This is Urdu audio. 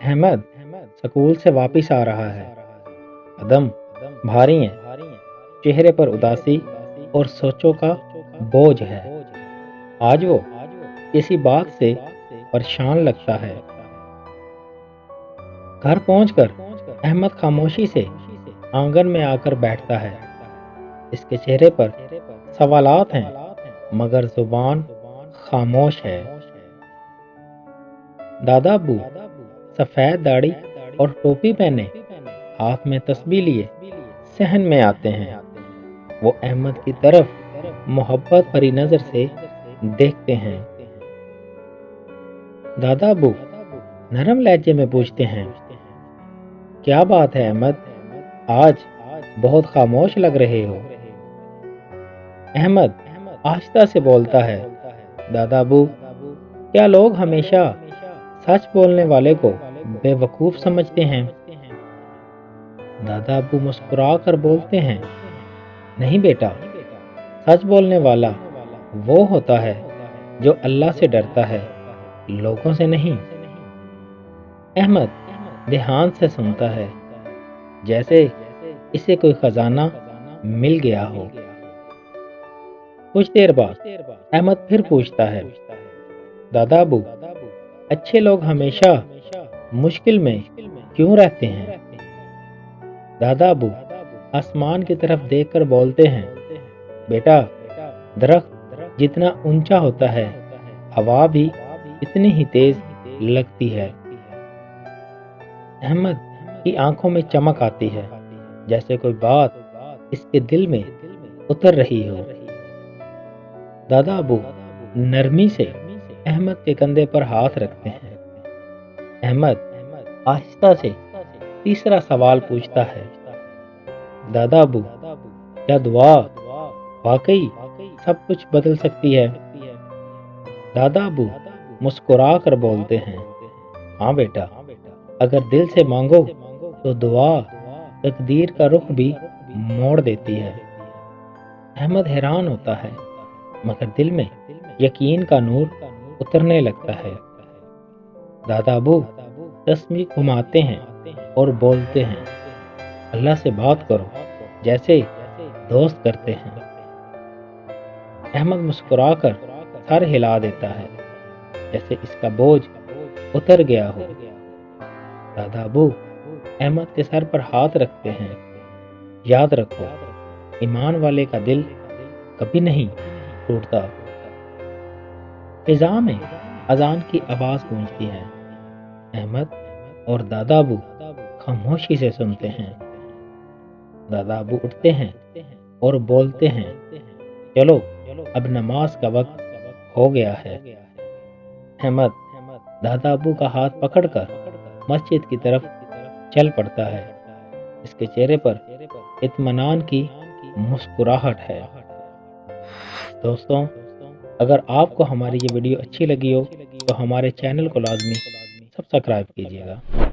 احمد سکول سے واپس آ رہا ہے۔ قدم بھاری ہیں، چہرے پر اداسی اور سوچوں کا بوجھ ہے۔ آج وہ کسی بات سے پریشان لگتا ہے۔ گھر پہنچ کر احمد خاموشی سے آنگن میں آ کر بیٹھتا ہے۔ اس کے چہرے پر سوالات ہیں مگر زبان خاموش ہے۔ دادا ابو سفید داڑھی اور ٹوپی پہنے، ہاتھ میں تسبیح لیے صحن میں آتے ہیں۔ وہ احمد کی طرف محبت بھری نظر سے دیکھتے ہیں۔ دادا ابو نرم لہجے میں پوچھتے ہیں، کیا بات ہے احمد؟ آج بہت خاموش لگ رہے ہو۔ احمد آہستہ سے بولتا ہے، دادا ابو کیا لوگ ہمیشہ سچ بولنے والے کو بے وقوف سمجھتے ہیں؟ دادا ابو مسکرا کر بولتے ہیں، نہیں بیٹا، سچ بولنے والا وہ ہوتا ہے جو اللہ سے ڈرتا ہے، لوگوں سے نہیں۔ احمد دھیان سے سنتا ہے، جیسے اسے کوئی خزانہ مل گیا ہو۔ کچھ دیر بعد احمد پھر پوچھتا ہے، دادا ابو اچھے لوگ ہمیشہ مشکل میں کیوں رہتے ہیں؟ دادا ابو آسمان کی طرف دیکھ کر بولتے ہیں، بیٹا، درخت جتنا اونچا ہوتا ہے ہوا بھی اتنی ہی تیز لگتی ہے۔ احمد کی آنکھوں میں چمک آتی ہے، جیسے کوئی بات اس کے دل میں اتر رہی ہو۔ دادا ابو نرمی سے احمد کے کندھے پر ہاتھ رکھتے ہیں۔ احمد آہستہ سے تیسرا سوال پوچھتا ہے، دادا ابو کیا دعا واقعی سب کچھ بدل سکتی ہے؟ دادا ابو مسکرا کر بولتے ہیں، ہاں بیٹا، اگر دل سے مانگو تو دعا تقدیر کا رخ بھی موڑ دیتی ہے۔ احمد حیران ہوتا ہے مگر دل میں یقین کا نور اترنے لگتا ہے۔ دادا ابو تسبیح گھماتے ہیں اور بولتے ہیں، اللہ سے بات کرو جیسے دوست کرتے ہیں۔ احمد مسکرا کر سر ہلا دیتا ہے، جیسے اس کا بوجھ اتر گیا ہو۔ دادا ابو احمد کے سر پر ہاتھ رکھتے ہیں، یاد رکھو، ایمان والے کا دل کبھی نہیں ٹوٹتا۔ فضا میں اذان کی آواز گونجتی ہے۔ احمد اور دادا ابو خاموشی سے سنتے ہیں۔ دادا ابو اٹھتے ہیں اور بولتے ہیں، چلو اب نماز کا وقت ہو گیا ہے۔ احمد دادا ابو کا ہاتھ پکڑ کر مسجد کی طرف چل پڑتا ہے۔ اس کے چہرے پر اطمینان کی مسکراہٹ ہے۔ دوستوں، اگر آپ کو ہماری یہ ویڈیو اچھی لگی ہو تو ہمارے چینل کو لازمی سبسکرائب کیجیے گا۔